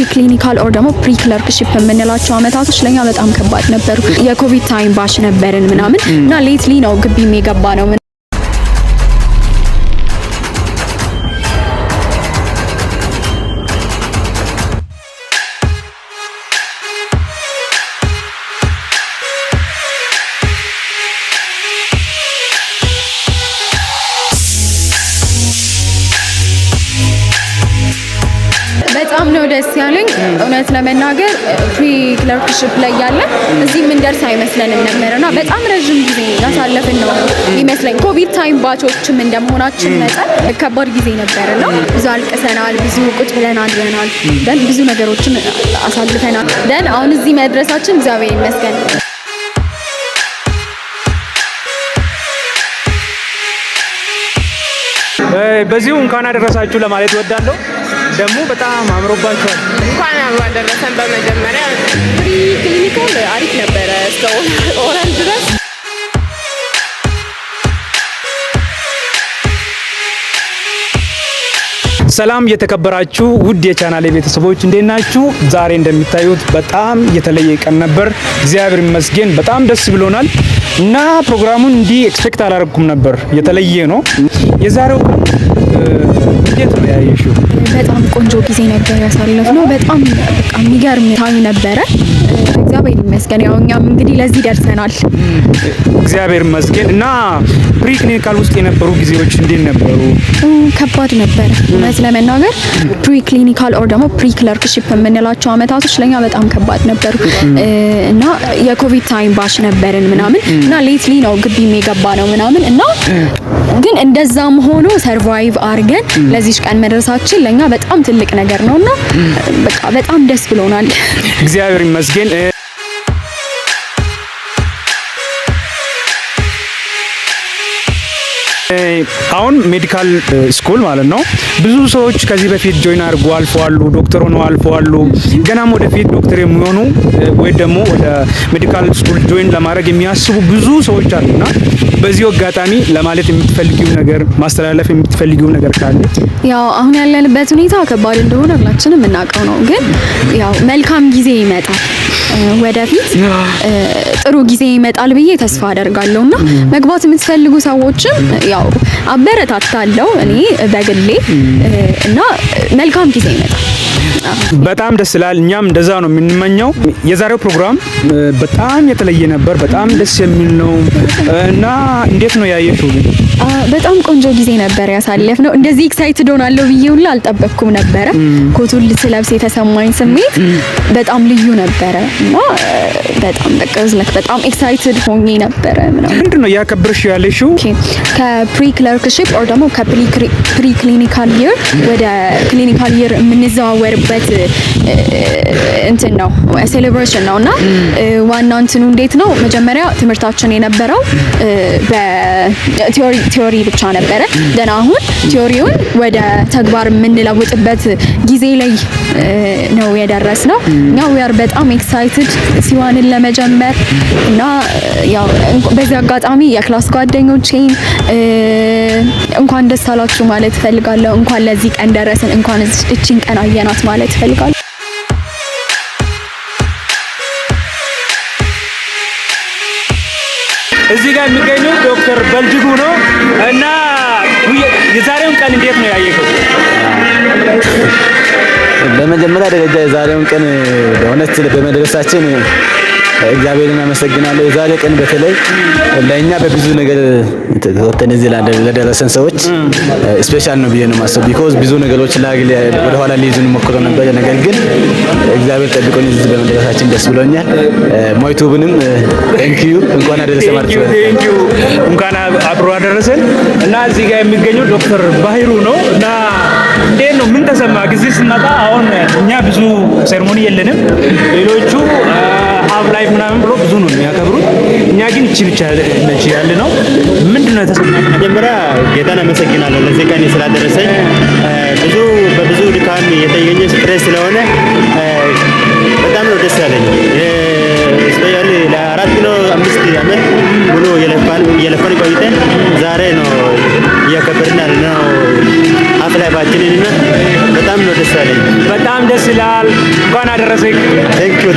ክሊኒካል ኦር ደግሞ ፕሪ ክለርክሺፕ የምንላቸው አመታቶች ለኛ በጣም ከባድ ነበሩ። የኮቪድ ታይም ባሽ ነበርን ምናምን እና ሌትሊ ነው ግቢም የገባ ነው። በጣም ነው ደስ ያለኝ እውነት ለመናገር ፕሪ ክለርክሺፕ ላይ ያለ እዚህ ምን ደርስ አይመስለንም ነበርና በጣም ረጅም ጊዜ ያሳለፍን ነው ይመስለኝ። ኮቪድ ታይም ባቾችም እንደመሆናችን መጠን ከባድ ጊዜ ነበርና ብዙ አልቅሰናል፣ ብዙ ቁጭ ብለናል፣ ደን ብዙ ነገሮችን አሳልፈናል። ደን አሁን እዚህ መድረሳችን እግዚአብሔር ይመስገን። በዚሁ እንኳን አደረሳችሁ ለማለት እወዳለሁ። ደግሞ በጣም አምሮባችኋል። እንኳን አብሮ አደረሰን። በመጀመሪያ ፕሪ ክሊኒካል አሪፍ ነበረ እስከ ኦራል ድረስ። ሰላም የተከበራችሁ ውድ የቻናሌ ቤተሰቦች እንዴት ናችሁ? ዛሬ እንደሚታዩት በጣም የተለየ ቀን ነበር። እግዚአብሔር ይመስገን በጣም ደስ ብሎናል እና ፕሮግራሙን እንዲህ ኤክስፔክት አላደረኩም ነበር። የተለየ ነው የዛሬው። እንዴት ነው ያየሽው? በጣም ቆንጆ ጊዜ ነበር ያሳለፍነው። በጣም በቃ የሚገርም ታይም ነበረ። እግዚአብሔር ይመስገን ያው እኛም እንግዲህ ለዚህ ደርሰናል። እግዚአብሔር ይመስገን። እና ፕሪ ክሊኒካል ውስጥ የነበሩ ጊዜዎች እንዴት ነበሩ? ከባድ ነበር እውነት ለመናገር። ፕሪ ክሊኒካል ኦር ደግሞ ፕሪ ክለርክሺፕ የምንላቸው አመታቶች ለኛ በጣም ከባድ ነበሩ እና የኮቪድ ታይም ባሽ ነበርን ምናምን እና ሌትሊ ነው ግቢም የገባ ነው ምናምን እና ግን እንደዛም ሆኖ ሰርቫይቭ አድርገን ለዚህ ቀን መድረሳችን ለኛ በጣም ትልቅ ነገር ነውና በቃ በጣም ደስ ብሎናል። እግዚአብሔር ይመስገን። አሁን ሜዲካል ስኩል ማለት ነው ብዙ ሰዎች ከዚህ በፊት ጆይን አድርጎ አልፈዋሉ፣ ዶክተር ሆነው አልፈዋሉ። ገናም ወደፊት ዶክተር የሚሆኑ ወይ ደግሞ ወደ ሜዲካል ስኩል ጆይን ለማድረግ የሚያስቡ ብዙ ሰዎች አሉና በዚህ አጋጣሚ ለማለት የምትፈልጊው ነገር ማስተላለፍ የምትፈልጊው ነገር ካለ? ያው አሁን ያለንበት ሁኔታ ከባድ እንደሆነ ሁላችንም እናውቀው ነው፣ ግን ያው መልካም ጊዜ ይመጣል። ወደፊት ጥሩ ጊዜ ይመጣል ብዬ ተስፋ አደርጋለሁና መግባት የምትፈልጉ ሰዎችም ያው አበረታታለሁ እኔ በግሌ እና መልካም ጊዜ ይመጣል። በጣም ደስ ይላል። እኛም እንደዛ ነው የምንመኘው። የዛሬው ፕሮግራም በጣም የተለየ ነበር። በጣም ደስ የሚል ነው እና እንዴት ነው ያየሽው? በጣም ቆንጆ ጊዜ ነበር ያሳለፍነው። እንደዚህ ኤክሳይትድ ሆናለሁ ብዬ ሁሉ አልጠበቅኩም ነበረ። ኮቱን ልብስ የተሰማኝ ስሜት በጣም ልዩ ነበረ እና በጣም በጣም ኤክሳይትድ ሆኜ ነበረ። ምንድነው ያከብርሽ ያለሽው? ከፕሪ ክለርክሺፕ ኦር ደግሞ ከፕሪ ክሊኒካል ይር ወደ ክሊኒካል ይር የምንዘዋወርበት እንትን ነው ሴሌብሬሽን ነውና ዋናው እንትኑ እንዴት ነው መጀመሪያ ትምህርታችን የነበረው በቲዮሪ ብቻ ነበረ። ደና አሁን ቲዮሪውን ወደ ተግባር የምንለውጥበት ጊዜ ላይ ነው የደረስነው። ያው we are በጣም ኤክሳይትድ ሲዋንን ለመጀመር እና ያው በዚህ አጋጣሚ የክላስ ጓደኞቼን እንኳን ደስ አላችሁ ማለት ፈልጋለሁ። እንኳን ለዚህ ቀን ደረስን፣ እንኳን እቺን ቀን አየናት ማለት ፈልጋለሁ። እዚህ ጋር የሚገኘው ዶክተር በልጅጉ ነው እና የዛሬውን ቀን እንዴት ነው ያየከው? በመጀመሪያ ደረጃ የዛሬውን ቀን በእውነት በመድረሳችን እግዚአብሔርን አመሰግናለሁ። የዛሬ ቀን በተለይ ለኛ በብዙ ነገር ተወተን እዚህ ለደረሰን ሰዎች ስፔሻል ነው ብዬ ነው ማሰብ። ቢኮዝ ብዙ ነገሮች ወደ ኋላ ሊይዙን ሞክረው ነበር፣ ነገር ግን እግዚአብሔር ጠብቆን እዚህ በመድረሳችን ደስ ብሎኛል። ሞይቱብንም ቴንክ ዩ እንኳን አደረሰ ማለት ነው። ቴንክ ዩ እንኳን አብሮ አደረሰን እና እዚህ ጋር የሚገኘው ዶክተር ባህሩ ነው እና እንዴት ነው ምን ተሰማ ጊዜ ስንመጣ? አሁን እኛ ብዙ ሴሬሞኒ የለንም፣ ሌሎቹ ሀብ ላይፍ ምናምን ብሎ ብዙ ነው የሚያከብሩት። እኛ ግን እቺ ብቻ ነች ያለ ነው። ምንድነው የተሰማኝ? መጀመሪያ ጌታን አመሰግናለሁ ለዚህ ቀን ስላደረሰኝ። በብዙ ድካም የተገኘ ስትሬስ ስለሆነ በጣም ነው ደስ ያለኝ። ስፔሻሊ ለ4 ነው 5 ዓመት ሙሉ የለፋን ቆይተን ዛሬ ነው እያከበርን ያለነው አፍ ላይፋችንንና በጣም ነው ደስ ያለኝ። በጣም ደስ ይላል። እንኳን አደረሰኝ። ቴንክ ዩ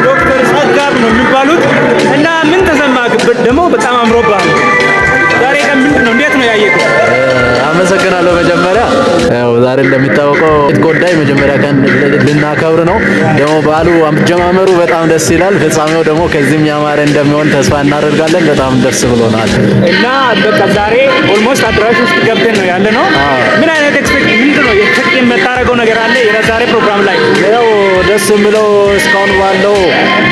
ዶክተር ጸጋብ ነው የሚባሉት እና ምን ተሰማህ? ደግሞ በጣም አምሮብሃል። ዛሬ ቀን ምንድን ነው? እንዴት ነው ያየኸው? አመሰግናለሁ። መጀመሪያ ያው ዛሬ እንደሚታወቀው ጉዳይ መጀመሪያ ቀን ልናከብር ነው። ደግሞ በዓሉ አጀማመሩ በጣም ደስ ይላል። ፍጻሜው ደግሞ ከዚህም ያማረ እንደሚሆን ተስፋ እናደርጋለን። በጣም ደስ ብሎናል እና በቃ ዛሬ ኦልሞስት አድራሽ ውስጥ ገብተን ነው ያለ ነው። ምን አይነት ምንድን ነው የምታደርገው ነገር አለ የዛሬ ፕሮግራም ላይ? ያው ደስ የሚለው እስካሁን ባለው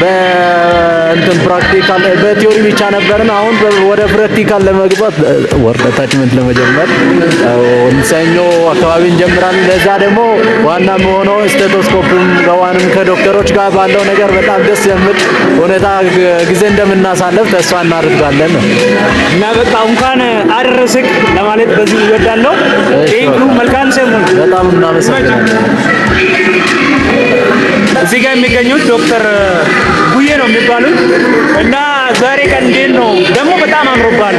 በእንትን ፕራክቲካል በቲዮሪ ብቻ ነበርን። አሁን ወደ ፕራክቲካል ለመግባት ወርድ አታችመንት ለመጀመር ሰኞ አካባቢ እንጀምራለን። ለዛ ደግሞ ዋና የሆነው ስቴቶስኮፕም ገዋንም ከዶክተሮች ጋር ባለው ነገር በጣም ደስ የሚል ሁኔታ ጊዜ እንደምናሳለፍ ተስፋ እናደርጋለን እና በቃ እንኳን አደረሰክ ለማለት በዚህ ይወዳለሁ። ቴንኩ። መልካም ሰሞን። በጣም እናመሰግናለን። እዚህ ጋር የሚገኙት ዶክተር ጉዬ ነው የሚባሉት እና ዛሬ ቀን እንዴት ነው? ደግሞ በጣም አምሮባል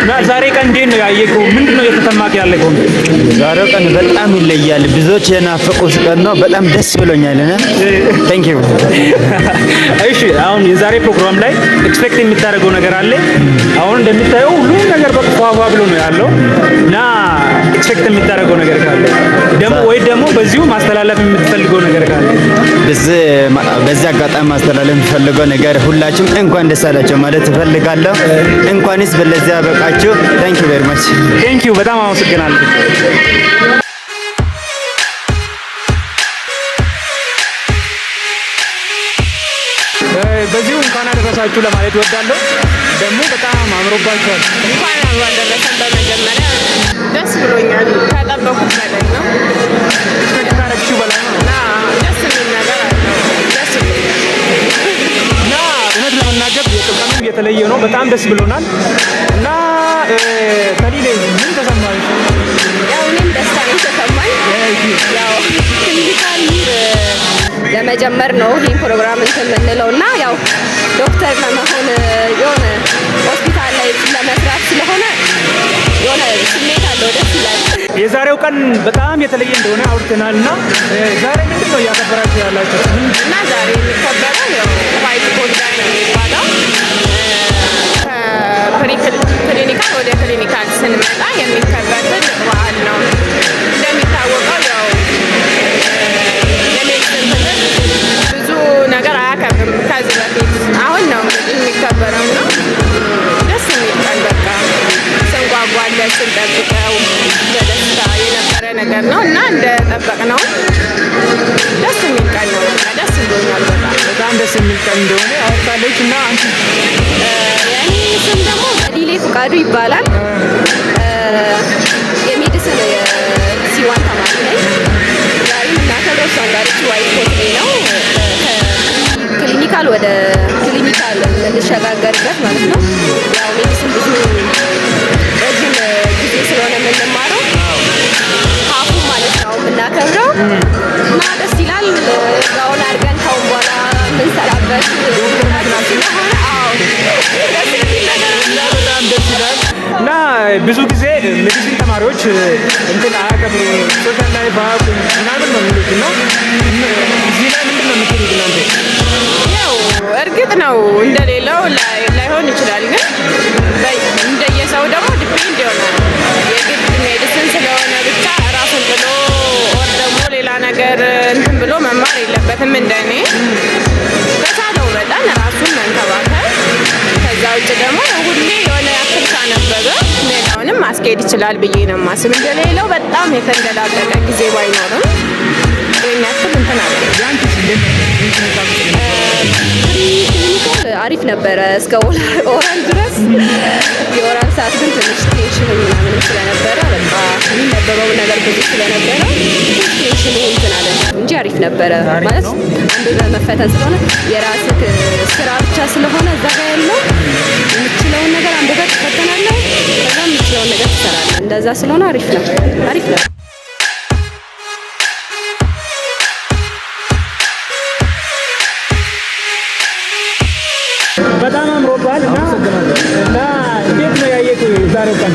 እና ዛሬ ቀን እንዴት ነው ያየኸው? ምንድነው እየተሰማህ ያለው? ዛሬው ቀን በጣም ይለያል። ብዙዎች የናፈቁት ቀን ነው። በጣም ደስ ብሎኛል እና ቴንክ ዩ። እሺ አሁን የዛሬ ፕሮግራም ላይ ኤክስፔክት የምታደርገው ነገር አለ? አሁን እንደምታየው ሁሉ ነገር በቋቋ ብሎ ነው ያለው እና ኤክስፔክት የምታደርገው ነገር ካለ ደግሞ ወይ ደግሞ በዚሁ ማስተላለፍ የምትፈልገው ነገር ካለ በዚህ አጋጣሚ ማስተላለፍ የምፈልገው ነገር ሁላችሁም እንኳን ደስ አላችሁ ማለት እፈልጋለሁ። እንኳንስ በለዚያ ያበቃችሁ። ቴንክ ዩ ቬሪ ማች። ቴንክ ዩ። በጣም አመሰግናለሁ። በዚሁ እንኳን አደረሳችሁ ለማለት እወዳለሁ። ደግሞ በጣም አምሮባችኋል። እንኳን አብሮ አደረሰን። በመጀመሪያ ደስ ብሎኛል። ከጠበኩት በላይ ነው። ከታረክሽው በላይ ነው እና ደስ የሚል ነገር አለው። ደስ ብሎኛል እና እውነት ለመናገር የቀኑ የተለየ ነው። በጣም ደስ ብሎናል እና ከሊሌ ምን ተሰማሽ? ያው እኔም ደስታ ነው የተሰማኝ። ያው ክሊኒካል ለመጀመር ነው ይሄን ፕሮግራም እንትን የምንለው እና ያው ዶክተር ለመሆን የሆነ ሆስፒታል ላይ ለመስራት ስለሆነ የሆነ ስሜት አለው። ደስ ይላል። የዛሬው ቀን በጣም የተለየ እንደሆነ አውርተናል እና ዛሬ ምንድን ነው እያከበራችሁ ያላችሁት? እና ዛሬ የሚከበረው ያው ዋይት ጎልደን ነው የሚባለው። ክሊኒካል ወደ ክሊኒካል ስንመጣ የሚከበር ትልቅ በዓል ነው። እንደሚታወቀው ያው የሜዲሲን ትምህርት ብዙ ነገር አያከብርም ከዚህ በፊት። አሁን ነው እንግዲህ የሚከበረው ነው። ደስ የሚል ቀን በቃ ስንጓጓለት ስንጠብቀው በደስታ የነበረ ነገር ነው እና እንደጠበቅነው ደስ የሚል ቀን ነው። በቃ ደስ ብሎኛል። በጣም ደስ የሚል ቀን እንደሆነ አወጣለች እና አንቺ? የኔ ስም ደግሞ ሊሌ ፍቃዱ ይባላል። የሜዲሲን የሲ1 ተማሪ ነኝ። ዛሬ የምናከብረው ስታንዳርድ ዋይት ኮት ነው። ክሊኒካል ወደ ክሊኒካል የምንሸጋገርበት ማለት ነው። ያው ሜዲሲን ብዙ ረጅም ጊዜ ስለሆነ የምንማረው ሀፉ ማለት ነው የምናከብረው እና ደስ ይላል። ጋውን አድርገን ካሁን በኋላ የምንሰራበት ስለሆነ ደስ የሚል ነገር አለ። በጣም ደስ ይላል እና ብዙ ጊዜ ሜዲሲን ተማሪዎች እንትን አያከብሩ ሶሻል ላይፍ አያውቁም ምናምን ነው የሚሉት እና እዚህ ላይ ምንድን ነው የምትሉት እናንተ? ያው እርግጥ ነው እንደሌለው ላይሆን ይችላል፣ ግን እንደየሰው ደግሞ ዲፔንድ ይሆናል። የግድ ሜዲሲን ስለሆነ ብቻ ራሱን ብሎ ወር ደግሞ ሌላ ነገር እንትን ብሎ መማር የለበትም። እንደኔ በቻለው መጠን ራሱን መንከባከብ። ከዛ ውጭ ደግሞ ሁሌ የሆነ ያክል ካነበበ ሌላውንም ማስኬድ ይችላል ብዬ ነው የማስብ። እንደሌለው በጣም የተንደላቀቀ ጊዜ ባይኖርም ይሄን ያክል እንትን አለ። ክሊኒካል አሪፍ ነበረ እስከ ኦራል ድረስ። የኦራል ሰዓት ግን ትንሽ ቴንሽን ምናምን ስለነበረ በቃ የሚነበበው ነገር ብዙ ስለነበረ ቴንሽኑ እንትን አለ እንጂ አሪፍ ነበረ። ማለት አንዱ መፈተን ስለሆነ የራስህ ስራ ብቻ ስለሆነ እዛ ጋር ያለው የምችለውን ነገር አንብበህ ትፈተናለህ፣ ከዛ የምችለውን ነገር ትሰራለህ። እንደዛ ስለሆነ አሪፍ ነው። የዛሬው ቀን?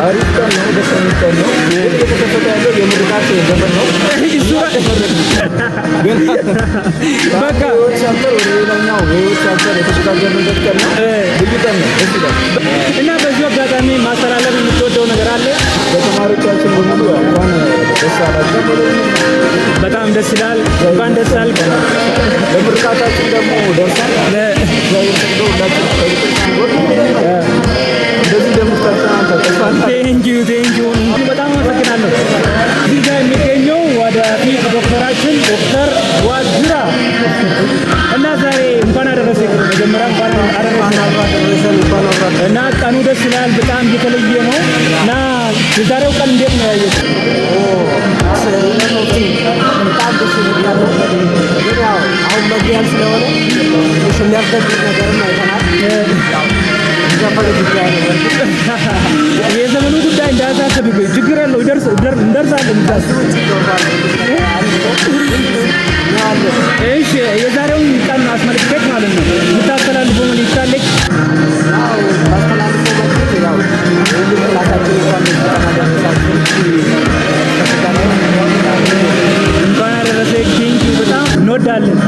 አሪፍ ቀን ነው። ደስ የሚል ቀን ነው። እየተከፈተ ያለው የምርቃት ዘመን ነው። በቃ ቻፕተር ወደ ሌላኛው የህይወት ቻፕተር የተሸጋገርንበት ቀን ነው። ልዩ ቀን ነው። ደስ ይላል። እና በዚሁ አጋጣሚ ማስተላለፍ የምትወደው ነገር አለ? ለተማሪዎቻችን በሙሉ እንኳን ደስ አላችሁ። በጣም ደስ ይላል። እንኳን ደስ አልክ። ለምርቃታችን ደግሞ ደርሰን እግዚአብሔር ፈቅዶ ሁላችን እንደዚህ እንደምትቀጥና ተስፋ ቴንኪዩ በጣም አመሰግናለሁ። እዚህ ጋር የሚገኘው ወደፊት ዶክተራችን ዶክተር ዋጅራ እና ዛሬ እንኳን አደረሰኝ። መጀመሪያ እንኳን አደረሰን እና ቀኑ ደስ ይላል። በጣም የተለየ ነው እና የዛሬው ቀን እንዴት ነው ያየሁት? በጣም ደስ ይላል። ግን ያው አሁን መግቢያም ስለሆነ የሚያስደግፍ ነገርም አይተናል። የዘመኑ ጉዳይ እንዳያሳስብብኝ፣ ችግር የለው እንደርሳለን። እሺ የዛሬውን ቀን አስመልክተህ ማለት ነው የምታስተላልፈው መልዕክት አለህ? እንኳን አደረሰህ። ቴንኪው በጣም እንወዳለን።